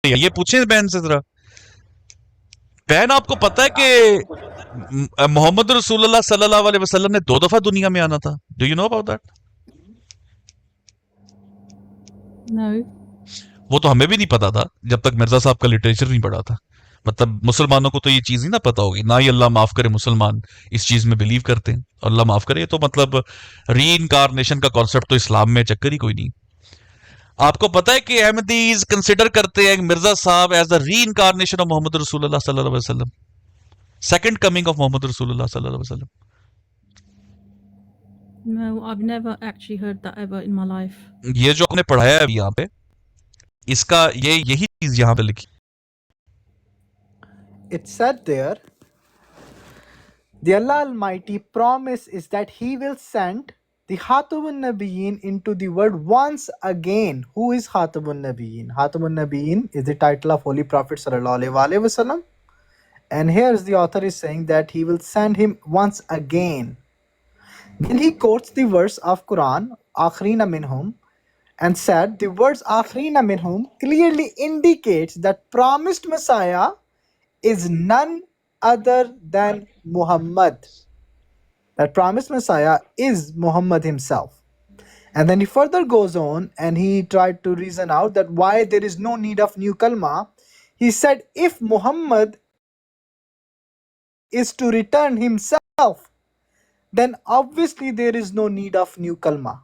یہ پوچھیں بہن سے ذرا. بہن آپ کو پتا ہے کہ محمد رسول اللہ صلی اللہ علیہ وسلم نے 2 دفعہ دنیا میں آنا تھا. Do you know about that? No. وہ تو ہمیں بھی نہیں پتا تھا جب تک مرزا صاحب کا لٹریچر نہیں پڑھا تھا. مطلب مسلمانوں کو تو یہ چیز نہیں نا پتا ہوگی. نہ ہی اللہ معاف کرے مسلمان اس چیز میں بلیو کرتے ہیں, اور اللہ معاف کرے تو مطلب ری انکارنیشن کا کانسیپٹ تو اسلام میں چکر ہی کوئی نہیں. آپ کو پتا ہے کہ احمدیز کنسیڈر کرتے ہیں مرزا صاحب as the reincarnation of Muhammad رسول اللہ صلی اللہ علیہ وسلم, سیکنڈ کمنگ آف محمد رسول اللہ صلی اللہ علیہ وسلم. No, I've never actually heard that ever in my life. یہ جو آپ نے پڑھایا ہے یہاں پہ, اس کا یہی چیز یہاں پہ لکھی. It said there, the Allah Almighty promise is that He will send the Khatamun Nabiyyin into the world once again. Who is Khatamun Nabiyyin? Khatamun Nabiyyin is the title of Holy Prophet Sallallahu Alaihi Wasallam. And here's the author is saying that He will send him once again. Then he quotes the verse of Quran, Akhrina Minhum, and said the words Akhrina Minhum clearly indicates that promised Messiah is none other than Muhammad. That promised Messiah is Muhammad himself. And then he further goes on and he tried to reason out that why there is no need of new kalma. He said if Muhammad is to return himself, then obviously there is no need of new kalma.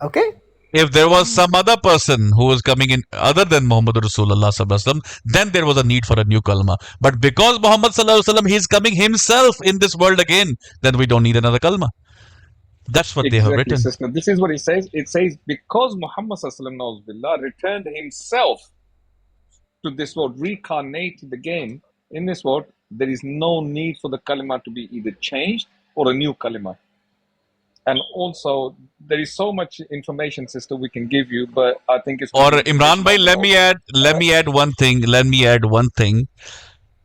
Okay? If there was some other person who was coming in other than Muhammad Rasulullah sallallahu alaihi wasallam, then there was a need for a new kalma. But because Muhammad sallallahu alaihi wasallam, he is coming himself in this world again, then we don't need another kalma. That's what they have written. Sister. This is what it says. It says because Muhammad sallallahu alaihi wasallam returned himself to this world, reincarnated again in this world, there is no need for the kalima to be either changed or a new kalima. And also, there is so much information, sister, we can give you, but I think it's... Or Imran bhai, let me add one thing.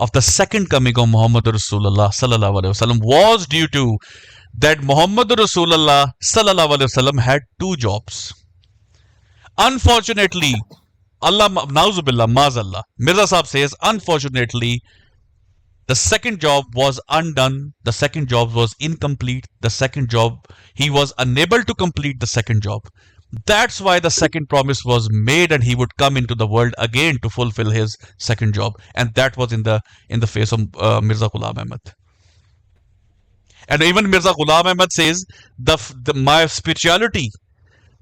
of the second coming of Muhammad Rasulullah sallallahu alaihi wasallam was due to that Muhammad Rasulullah sallallahu alaihi wasallam had 2 jobs. Unfortunately, Allah nauzubillah maazallah, Mirza Sahab says, unfortunately, the second job was undone. The second job was incomplete. The second job, he was unable to complete the second job. That's why the second promise was made and he would come into the world again to fulfill his second job. And that was in the face of Mirza Ghulam Ahmad. And even Mirza Ghulam Ahmad says, my spirituality,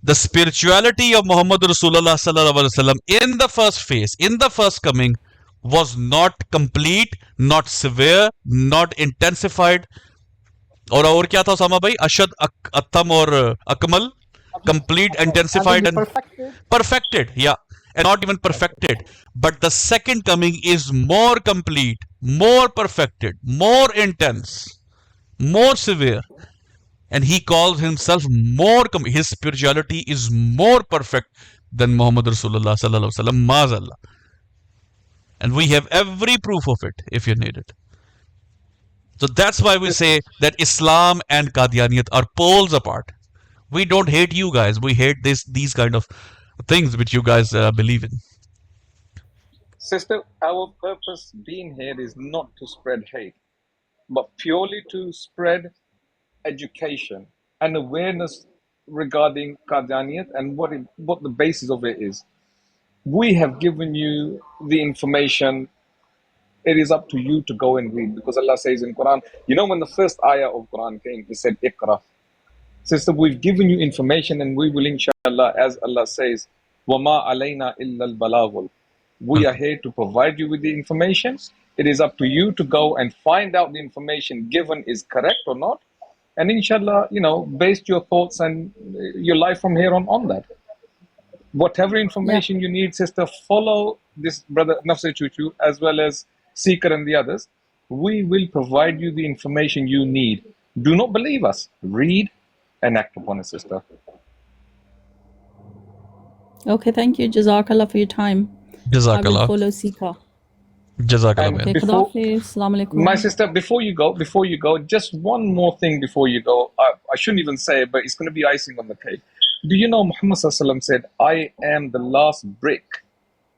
the spirituality of Muhammad Rasulullah sallallahu alaihi wasallam in the first phase, in the first coming, was not complete, not severe, not intensified. اور کیا تھا اسامہ بھائی؟ اشد، اتم اور اکمل. Complete, intensified and perfected. Yeah, and not even perfected. But the second coming is more complete, more perfected, more intense, more severe. And he calls himself more, his spirituality is more perfect than Muhammad Rasulullah sallallahu alaihi wasallam. Maazallah. And we have every proof of it if you need it. So that's why we say that Islam and Qadianiyat are poles apart. We don't hate you guys. We hate these kind of things which you guys believe in. Sister, our purpose being here is not to spread hate, but purely to spread education and awareness regarding Qadianiyat and what the basis of it is. We have given you the information. It is up to you to go and read, because Allah says in Quran, you know, when the first ayah of Quran came, He said, Iqra. Sister, we've given you information, and we will, inshallah, as Allah says, وَمَا عَلَيْنَا إِلَّا الْبَلَاغُ. We are here to provide you with the information. It is up to you to go and find out the information given is correct or not. And inshallah, you know, base your thoughts and your life from here on that. Whatever information you need, sister, follow this brother Nafsa Chuchu as well as Seeker and the others. We will provide you the information you need. Do not believe us. Read and act upon it, sister. Okay, thank you. Jazakallah for your time. Jazakallah. I will follow Seeker. Jazakallah. Okay, Khuda Hafiz. Assalamu alaikum. My sister, before you go, just one more thing before you go. I shouldn't even say it, but it's going to be icing on the cake. Do you know Muhammad Sallallahu Alaihi Wasallam said, I am the last brick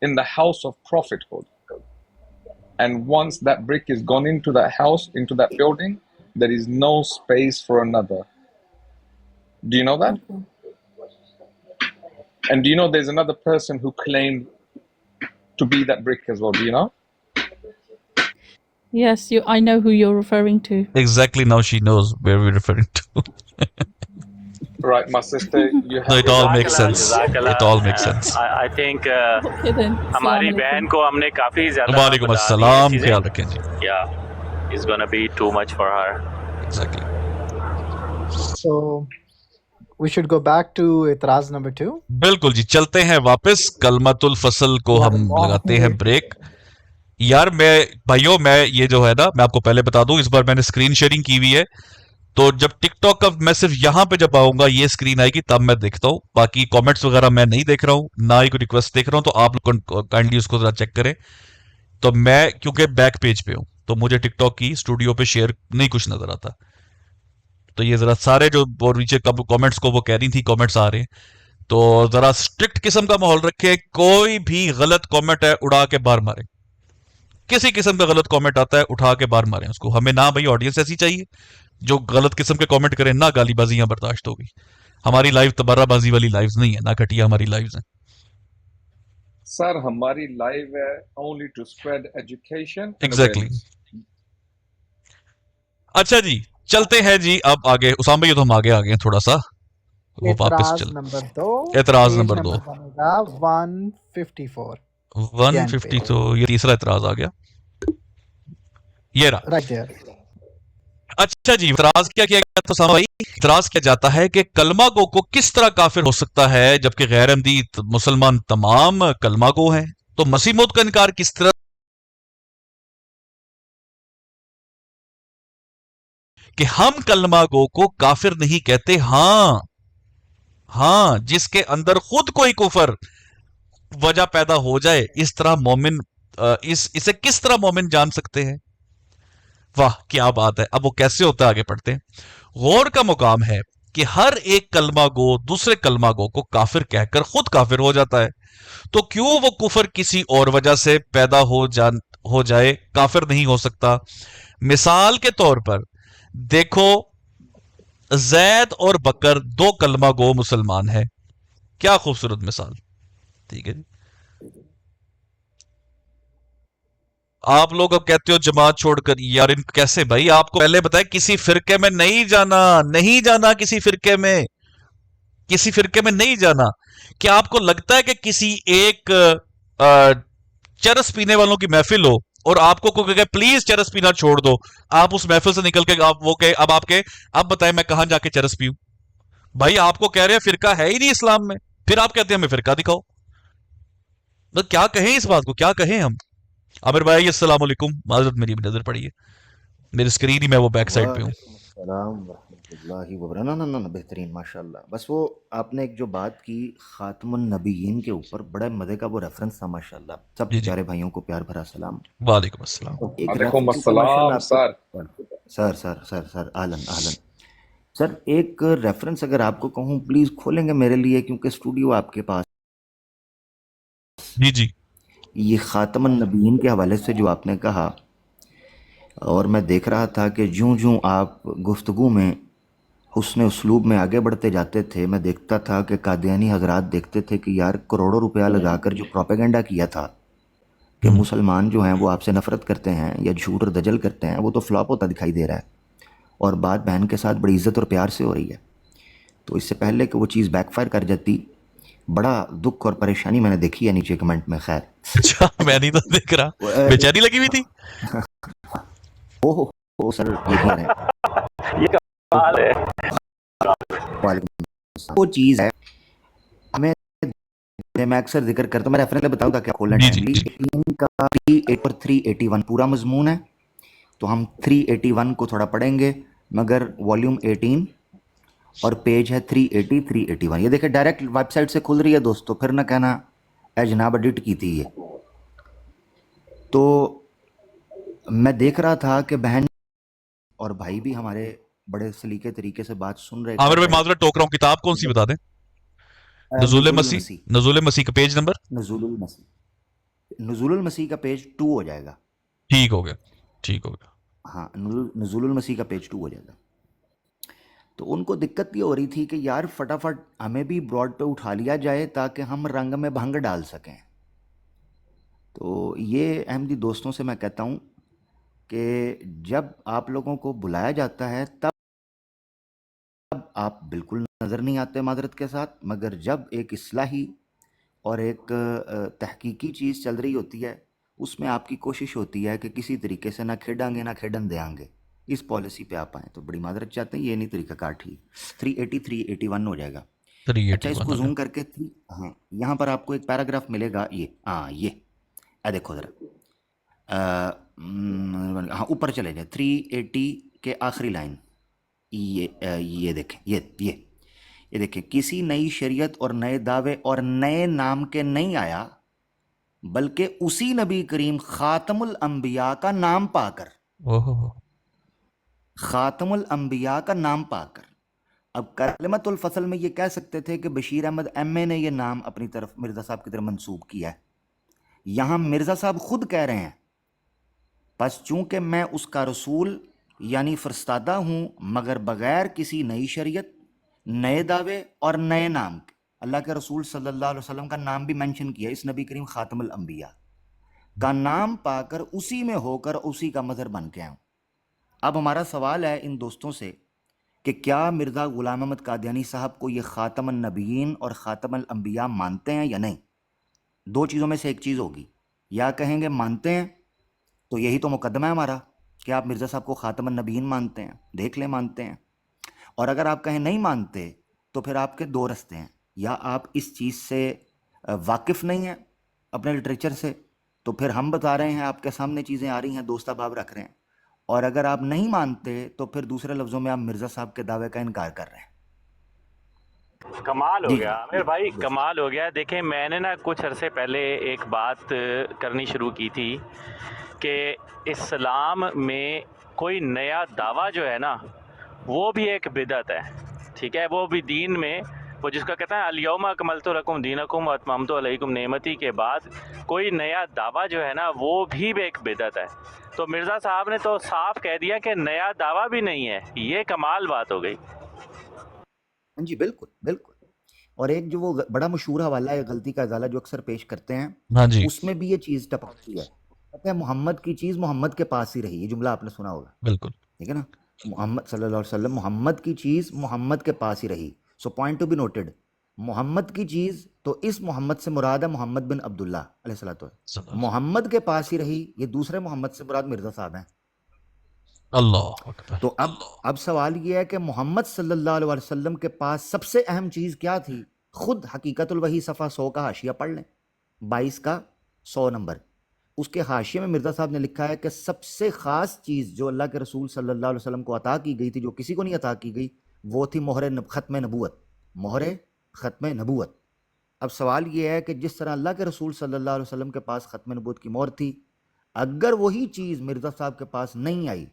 in the house of prophethood. And once that brick is gone into that house, into that building, there is no space for another. Do you know that? And do you know there's another person who claimed to be that brick as well? Do you know? Yes, I know who you're referring to. Exactly, now she knows where we're referring to. Right, my sister, you No, have it all makes sense. Jazakallah. It all makes sense. I think Okay then. ہماری Assalamu بہن alaikum. کو ہم نے کافی زیادہ وعلیکم بتا دی السلام, چیزیں. خیال رکھیں جی. Yeah, it's gonna be too much for her. Exactly. So we should go back to اعتراض number 2. بالکل جی, چلتے ہیں واپس. کلمۃ الفصل کو ہم لگاتے ہیں بریک. یار میں بھائیو, میں یہ جو ہے نا, میں آپ کو پہلے بتا دوں, اس بار میں نے اسکرین شیئرنگ کی ہوئی ہے, تو جب ٹک ٹاک کا میں صرف یہاں پہ جب آؤں گا, یہ اسکرین آئے گی تب میں دیکھتا ہوں. باقی کامنٹس وغیرہ میں نہیں دیکھ رہا ہوں, نہ ہی کوئی ریکویسٹ دیکھ رہا ہوں, تو آپ لوگ کائنڈلی اس کو ذرا چیک کریں. تو میں کیونکہ بیک پیج پہ ہوں, تو مجھے ٹک ٹاک کی اسٹوڈیو پہ شیئر نہیں کچھ نظر آتا. تو یہ ذرا سارے جو نیچے کامنٹس کو وہ کہہ رہی تھی, کامنٹس آ رہے ہیں, تو ذرا اسٹرکٹ قسم کا ماحول رکھے. کوئی بھی غلط کامنٹ ہے اڑا کے باہر مارے. کسی قسم کا غلط کامنٹ آتا ہے اٹھا کے باہر ماریں اس کو. ہمیں نہ بھائی آڈینس ایسی چاہیے جو غلط قسم کے کامنٹ کریں, نہ گالی بازیاں برداشت ہوگی. ہماری لائف تبرہ بازی والی لائف نہیں ہے, نہ گھٹیا ہماری لائف ہیں. Sir, ہماری لائف ہے only to spread education and Exactly. awareness. اچھا جی, چلتے ہیں جی اب آگے. اسام بھائی تو ہم آگے آ گئے ہیں تھوڑا سا, وہ واپس اعتراض چل. نمبر 2. اعتراض نمبر 2 بنے گا 154. 150. تو یہ تیسرا اعتراض آ گیا, یہ رہا. Right there. اچھا جی, اعتراض کیا کیا گیا تو بھائی, اعتراض کیا جاتا ہے کہ کلمہ گو کو کس طرح کافر ہو سکتا ہے جبکہ غیر احمدی مسلمان تمام کلمہ گو ہیں. تو مسیح موت کا انکار کس طرح کہ ہم کلمہ گو کو کافر نہیں کہتے. ہاں جس کے اندر خود کوئی کفر وجہ پیدا ہو جائے, اس طرح مومن اسے کس طرح مومن جان سکتے ہیں. واہ کیا بات ہے. اب وہ کیسے ہوتا ہے آگے پڑھتے ہیں. غور کا مقام ہے کہ ہر ایک کلمہ گو دوسرے کلمہ گو کو کافر کہہ کر خود کافر ہو جاتا ہے, تو کیوں وہ کفر کسی اور وجہ سے پیدا ہو جائے کافر نہیں ہو سکتا. مثال کے طور پر دیکھو, زید اور بکر 2 کلمہ گو مسلمان ہیں. کیا خوبصورت مثال. ٹھیک ہے جی. آپ لوگ اب کہتے ہو جماعت چھوڑ کر, یار ان کیسے بھائی, آپ کو پہلے بتایا کسی فرقے میں نہیں جانا, کسی فرقے میں نہیں جانا. کیا آپ کو لگتا ہے کہ کسی ایک چرس پینے والوں کی محفل ہو اور آپ کو کوئی کہے پلیز چرس پینا چھوڑ دو, آپ اس محفل سے نکل کے وہ کہ اب بتائیں میں کہاں جا کے چرس پیوں. بھائی آپ کو کہہ رہے ہیں فرقہ ہے ہی نہیں اسلام میں, پھر آپ کہتے ہیں ہمیں فرقہ دکھاؤ. تو کیا کہیں اس بات کو, کیا کہیں ہم. عامر بھائی السلام علیکم, معذرت میری نظر پڑی ہے, میری اسکرین ہی میں وہ بیک سائڈ پہ ہوں. السلام ورحمۃ اللہ وبرکاتہ. نہ بہترین ماشاء اللہ. بس وہ آپ نے ایک جو بات کی خاتم النبیین کے اوپر, بڑا مزے کا وہ ریفرنس تھا ماشاء اللہ. سب جی جی, پیارے بھائیوں کو پیار بھرا سلام. وعلیکم السلام. ایک علیکم ریفرنس ہے ماشاء اللہ السلام آپ سر. سر اہلن سر, ایک ریفرنس اگر آپ کو کہوں پلیز کھولیں گے میرے لیے, کیونکہ اسٹوڈیو آپ کے پاس. جی جی, یہ خاتم النبیین کے حوالے سے جو آپ نے کہا, اور میں دیکھ رہا تھا کہ جوں آپ گفتگو میں حسن اسلوب میں آگے بڑھتے جاتے تھے, میں دیکھتا تھا کہ قادیانی حضرات دیکھتے تھے کہ یار کروڑوں روپیہ لگا کر جو پروپیگنڈا کیا تھا کہ مسلمان جو ہیں وہ آپ سے نفرت کرتے ہیں یا جھوٹ اور دجل کرتے ہیں, وہ تو فلاپ ہوتا دکھائی دے رہا ہے, اور بات بہن کے ساتھ بڑی عزت اور پیار سے ہو رہی ہے. تو اس سے پہلے کہ وہ چیز بیک فائر کر جاتی, بڑا دکھ اور پریشانی میں نے دیکھی ہے نیچے کمنٹ میں. خیر اچھا میں نہیں تو دیکھ رہا, بیچاری لگی ہوئی تھی. اوہ سر یقین ہے, یہ کمال ہے. وعلیکم السلام. وہ چیز ہے ہمیں, میں اکثر ذکر کرتا ہوں, میں ریفرنس بتاؤں تاکہ کھولنا ٹائملی. 18 کا 3 اور 381 پورا مضمون ہے, تو ہم 381 کو تھوڑا پڑھیں گے, مگر والیوم 18 اور پیج ہے 380 381. یہ دیکھیں ڈائریکٹ ویب سائٹ سے کھل رہی ہے دوستو, پھر نہ کہنا اے جناب ایڈٹ کی تھی یہ. تو میں دیکھ رہا تھا کہ بہن اور بھائی بھی ہمارے بڑے سلیقے طریقے سے بات سن رہے. عامر بھائی معذرت ٹوک رہا ہوں, کتاب کون سی بتا دیں. نزول مسیح، نزول مسیح کا پیج نمبر نزول المسیح کا پیج 2 ہو جائے گا. ٹھیک ہو گیا، ٹھیک ہو گیا. ہاں نزول المسیح کا پیج 2 ہو جائے گا. تو ان کو دقت یہ ہو رہی تھی کہ یار فٹافٹ ہمیں بھی براڈ پہ اٹھا لیا جائے تاکہ ہم رنگ میں بھنگ ڈال سکیں. تو یہ احمدی دوستوں سے میں کہتا ہوں کہ جب آپ لوگوں کو بلایا جاتا ہے تب آپ بالکل نظر نہیں آتے معذرت کے ساتھ، مگر جب ایک اصلاحی اور ایک تحقیقی چیز چل رہی ہوتی ہے اس میں آپ کی کوشش ہوتی ہے کہ کسی طریقے سے نہ کھیڈیں گے نہ کھیڈن دیں گے، اس پالیسی پہ آپ آئیں. تو بڑی معذرت چاہتے ہیں، یہ نہیں طریقہ کار ٹھیک. 381 ہو جائے گا. اچھا اس کو زوم کر کے ہاں یہاں پر آپ کو ایک پیراگراف ملے گا. یہ دیکھو ذرا ہاں اوپر چلے جائیں. 380 کے آخری لائن یہ دیکھیں، یہ دیکھیں، کسی نئی شریعت اور نئے دعوے اور نئے نام کے نہیں آیا بلکہ اسی نبی کریم خاتم الانبیاء کا نام پا کر، خاتم الانبیاء کا نام پا کر. اب کلمت الفصل میں یہ کہہ سکتے تھے کہ بشیر احمد ایم اے نے یہ نام اپنی طرف مرزا صاحب کی طرف منسوب کیا ہے. یہاں مرزا صاحب خود کہہ رہے ہیں بس چونکہ میں اس کا رسول یعنی فرستادہ ہوں مگر بغیر کسی نئی شریعت، نئے دعوے اور نئے نام کے. اللہ کے رسول صلی اللہ علیہ وسلم کا نام بھی منشن کیا، اس نبی کریم خاتم الانبیاء کا نام پا کر اسی میں ہو کر اسی کا مظہر بن کے آؤں. اب ہمارا سوال ہے ان دوستوں سے کہ کیا مرزا غلام احمد قادیانی صاحب کو یہ خاتم النبیین اور خاتم الانبیاء مانتے ہیں یا نہیں؟ دو چیزوں میں سے ایک چیز ہوگی، یا کہیں گے مانتے ہیں تو یہی تو مقدمہ ہے ہمارا کہ آپ مرزا صاحب کو خاتم النبیین مانتے ہیں، دیکھ لیں مانتے ہیں. اور اگر آپ کہیں نہیں مانتے تو پھر آپ کے دو رستے ہیں، یا آپ اس چیز سے واقف نہیں ہیں اپنے لٹریچر سے، تو پھر ہم بتا رہے ہیں آپ کے سامنے چیزیں آ رہی ہیں، دوست احباب رکھ رہے ہیں. اور اگر آپ نہیں مانتے تو پھر دوسرے لفظوں میں آپ مرزا صاحب کے دعوے کا انکار کر رہے ہیں. کمال ہو گیا عامر بھائی، کمال ہو گیا. دیکھیں میں نے نا کچھ عرصے پہلے ایک بات کرنی شروع کی تھی کہ اسلام میں کوئی نیا دعویٰ جو ہے نا وہ بھی ایک بدعت ہے، ٹھیک ہے؟ وہ بھی دین میں وہ جس کا کہتا ہے الیوم اکملت لکم دینکم واتممت علیکم نعمتی کے بعد کوئی نیا دعویٰ جو ہے نا وہ بھی ایک بدعت ہے. تو مرزا صاحب نے تو صاف کہہ دیا کہ نیا دعویٰ بھی نہیں ہے. یہ کمال بات ہو گئی. جی بالکل بالکل. اور ایک جو وہ بڑا مشہور حوالہ ہے غلطی کا ازالہ جو اکثر پیش کرتے ہیں، ہاں جی اس میں بھی یہ چیز ٹپکتی ہے. کہتے ہیں محمد کی چیز محمد کے پاس ہی رہی. یہ جملہ آپ نے سنا ہوگا، بالکل ٹھیک ہے نا؟ محمد صلی اللہ علیہ وسلم، محمد کی چیز محمد کے پاس ہی رہی. So point to be noted, Muhammad کی چیز تو اس محمد سے مراد ہے محمد بن عبداللہ علیہ الصلوۃ. محمد کے پاس ہی رہی، یہ دوسرے محمد سے مراد مرزا صاحب ہیں. اللہ اکبر. تو اب سوال یہ ہے کہ محمد صلی اللہ علیہ وسلم کے پاس سب سے اہم چیز کیا تھی؟ خود حقیقت الوحی صفحہ 100 کا حاشیہ پڑھ لیں، 22 کا 100 نمبر. اس کے حاشیے میں مرزا صاحب نے لکھا ہے کہ سب سے خاص چیز جو اللہ کے رسول صلی اللہ علیہ وسلم کو عطا کی گئی تھی، جو کسی کو نہیں عطا کی گئی، وہ تھی مہر ختم نبوت. مہر ختم نبوت. اب سوال یہ ہے کہ جس طرح اللہ کے رسول صلی اللہ علیہ وسلم کے پاس ختم نبوت کی مہر تھی، اگر وہی چیز مرزا صاحب کے پاس نہیں آئی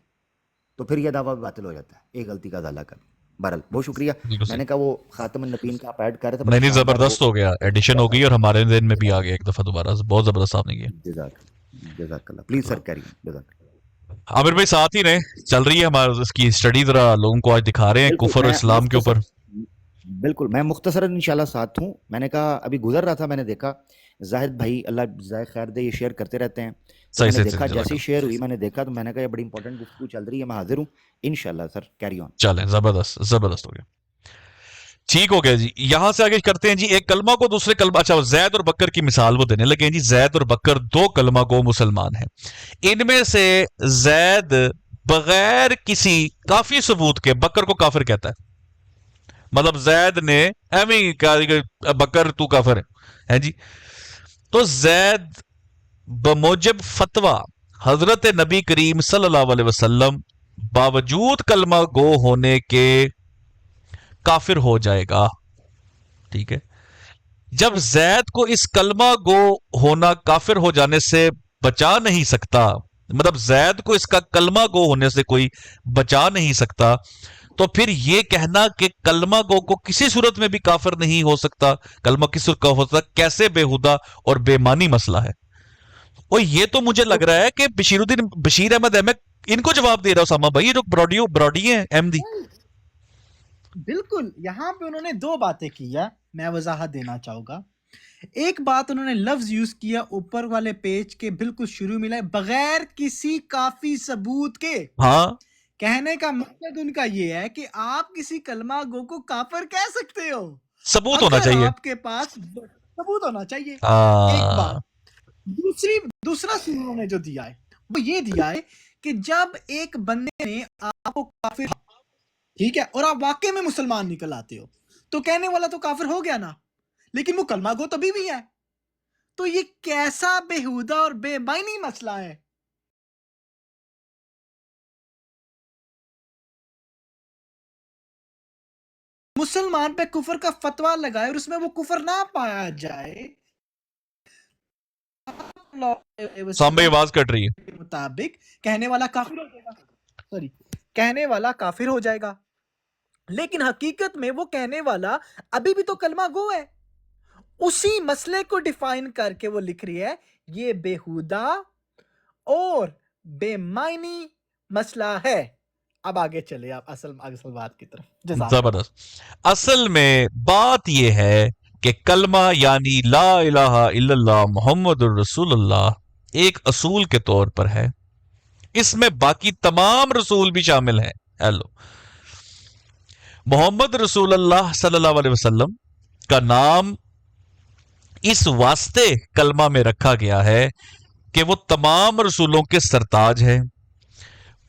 تو پھر یہ دعویٰ باطل ہو جاتا ہے. ایک غلطی کا ازالہ کر. بہرحال بہت شکریہ. میں نے کہا وہ خاتم النبیین کا آپ ایڈ کر رہے تھے. نہیں زبردست ہو گیا، ایڈیشن ہو گئی اور ہمارے ذہن میں بھی آ گیا ایک دفعہ دوبارہ. بہت زبردست آپ نے کیا. جزاک اللہ. Please sir carry. جزاک اللہ. عامر بھائی ساتھ ہی رہیں، چل رہی ہے ہمارا اس کی اسٹڈی، ذرا لوگوں کو آج دکھا رہے ہیں کفر اور اسلام کے اوپر. بالکل میں مختصراً انشاءاللہ ساتھ ہوں. میں نے کہا ابھی گزر رہا تھا، میں نے دیکھا زاہد بھائی اللہ جزائے خیر دے یہ شیئر کرتے رہتے ہیں. میں نے دیکھا جیسے شیئر ہوئی میں نے دیکھا تو میں نے کہا یہ بڑی امپورٹنٹ گفتگو چل رہی ہے، میں حاضر ہوں انشاءاللہ. سر کیری آن. چلیں زبردست زبردست ہو گیا. ٹھیک ہو گیا جی. یہاں سے آگے کرتے ہیں جی. ایک کلمہ کو دوسرے کلمہ، اچھا زید اور بکر کی مثال وہ دینے لگے ہیں جی. زید اور بکر دو کلمہ گو مسلمان ہیں. ان میں سے زید بغیر کسی کافی ثبوت کے بکر کو کافر کہتا ہے. مطلب زید نے ایویں کہا بکر تو کافر ہے جی. تو زید بموجب فتویٰ حضرت نبی کریم صلی اللہ علیہ وسلم باوجود کلمہ گو ہونے کے کافر ہو جائے گا. ٹھیک ہے. جب زید کو اس کلمہ گو ہونا کافر ہو جانے سے بچا نہیں سکتا، مطلب زید کو اس کا کلمہ گو ہونے سے کوئی بچا نہیں سکتا، تو پھر یہ کہنا کہ کلمہ گو کو کسی صورت میں بھی کافر نہیں ہو سکتا، کلمہ کس صورت کا ہو سکتا، کیسے بےہودہ اور بے معنی مسئلہ ہے. اور یہ تو مجھے لگ رہا ہے کہ بشیر احمد احمد ان کو جواب دے رہا اسامہ بھائی، یہ جو براڈی ہیں احمدی. بالکل. یہاں پہ انہوں نے دو باتیں کی ہے، میں وضاحت دینا چاہوں گا. ایک بات انہوں نے لفظ یوز کیا اوپر والے پیج کے بالکل شروع میں، بغیر کسی کافی ثبوت کے. ہاں کہنے کا مقصد ان کا یہ ہے کہ آپ کسی کلمہ گو کو کافر کہہ سکتے ہو، ثبوت ہونا اگر چاہیے. آپ کے پاس ثبوت ہونا چاہیے. ایک بات. دوسرا سن انہوں نے جو دیا ہے وہ یہ دیا ہے کہ جب ایک بندے نے آپ کو کافر، ٹھیک ہے، اور آپ واقعی میں مسلمان نکل آتے ہو تو کہنے والا تو کافر ہو گیا نا، لیکن وہ کلمہ گو تبھی بھی ہے. تو یہ کیسا بےہودہ اور بے معنی مسئلہ ہے. مسلمان پہ کفر کا فتویٰ لگائے اور اس میں وہ کفر نہ پایا جائے، سامنے آواز کٹ رہی ہے. کے مطابق کہنے والا کافر ہو جائے گا. کہنے والا کافر ہو جائے گا، لیکن حقیقت میں وہ کہنے والا ابھی بھی تو کلمہ گو ہے. اسی مسئلے کو ڈیفائن کر کے وہ لکھ رہی ہے یہ بےہودہ اور بے معنی مسئلہ ہے. اب آگے چلے آپ اصل بات کی طرف. زبردست. اصل میں بات یہ ہے کہ کلمہ یعنی لا الہ الا اللہ محمد الرسول اللہ ایک اصول کے طور پر ہے، اس میں باقی تمام رسول بھی شامل ہیں. ہیلو، محمد رسول اللہ صلی اللہ علیہ وسلم کا نام اس واسطے کلمہ میں رکھا گیا ہے کہ وہ تمام رسولوں کے سرتاج ہے.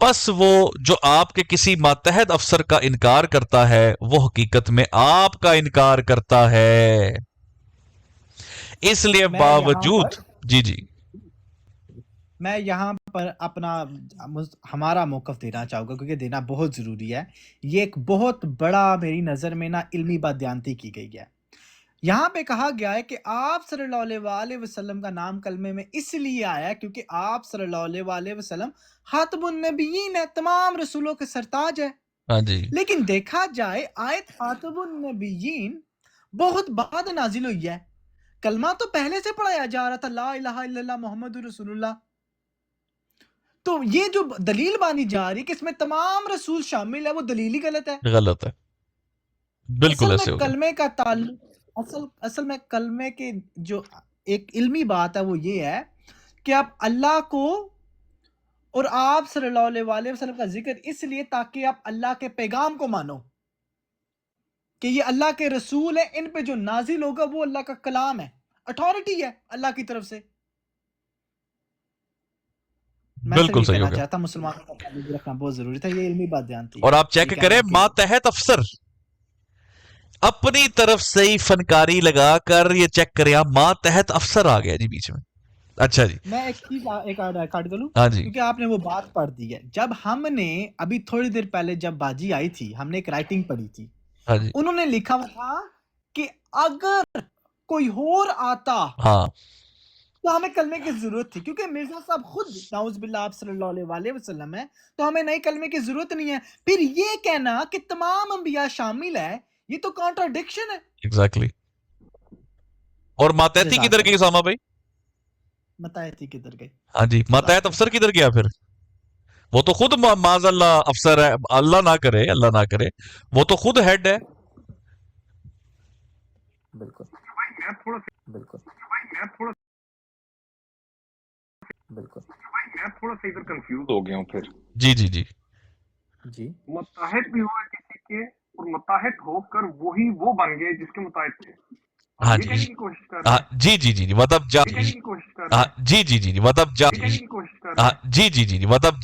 پس وہ جو آپ کے کسی ماتحت افسر کا انکار کرتا ہے وہ حقیقت میں آپ کا انکار کرتا ہے. اس لیے باوجود جی میں یہاں پر ہمارا موقف دینا چاہوں گا کیونکہ دینا بہت ضروری ہے. یہ ایک بہت بڑا میری نظر میں نا علمی بدیانتی کی گئی ہے. یہاں پہ کہا گیا ہے کہ آپ صلی اللہ علیہ وآلہ وسلم کا نام کلمے میں اس لیے آیا ہے کیونکہ آپ صلی اللہ علیہ وآلہ وسلم خاتم النبیین ہے، تمام رسولوں کے سرتاج ہے. ہاں جی. لیکن دیکھا جائے آیت خاتم النبیین بہت بعد نازل ہوئی ہے. کلمہ تو پہلے سے پڑھایا جا رہا تھا، لا الہ الا اللہ محمد رسول اللہ. تو یہ جو دلیل بانی جا رہی کہ اس میں تمام رسول شامل ہے، وہ دلیل ہی غلط ہے. غلط ہے، بالکل ایسے ہو گیا. کلمے کا تعلق اصل میں کلمے کے جو ایک علمی بات ہے وہ یہ ہے کہ آپ اللہ کو اور آپ صلی اللہ علیہ وآلہ وسلم کا ذکر اس لیے تاکہ آپ اللہ کے پیغام کو مانو کہ یہ اللہ کے رسول ہیں، ان پہ جو نازل ہوگا وہ اللہ کا کلام ہے، اتھارٹی ہے اللہ کی طرف سے. بالکل صحیح ہو گیا. چاہتا مسلمانوں کا تعلق رکھنا بہت ضروری تھا، یہ علمی بات جانتی. اور آپ چیک کریں ماتحت افسر اپنی طرف سے ہی فنکاری لگا کر یہ چیک کریں آپ، ماتحت افسر آ گیا جی بیچ میں. اچھا جی، میں ایک چیز کاٹ کر لوں. ہاں جی. کیونکہ آپ نے وہ بات پڑھ دی ہے. جب ہم نے ابھی تھوڑی دیر پہلے جب باجی آئی تھی ہم نے ایک رائٹنگ پڑھی تھی، ہاں جی. انہوں نے لکھا ہوا تھا کہ اگر کوئی اور آتا ہاں تو ہمیں کلمے کی ضرورت تھی، کیونکہ مرزا صاحب خود نعوذ باللہ آپ صلی اللہ علیہ وآلہ وسلم ہے، تو ہمیں نئے کلمے کی ضرورت نہیں ہے. پھر یہ کہنا کہ تمام انبیاء شامل ہے، یہ تو کانٹراڈکشن ہے. ایگزیکٹلی. اور ماتحتی کدھر گئی اسامہ بھائی؟ ماتحتی کدھر گئی؟ ہاں جی، ماتحت افسر کدھر گیا پھر؟ وہ تو خود معاذ اللہ افسر ہے، اللہ نہ کرے وہ تو خود ہیڈ ہے. بالکل میں تھوڑا سا ادھر کنفیوز ہو گیا ہوں. پھر جی متحد بھی ہوا کسی کے اور متحد ہو کر وہی وہ بن گئے جس کے متحد تھے. ہاں یہ کہنے جی کی کوشش کر رہے ہیں. جی مطلب یہ کہنے کی کوشش کر رہے ہیں. جی مطلب یہ کہنے کی کوشش کر رہے ہیں. جی مطلب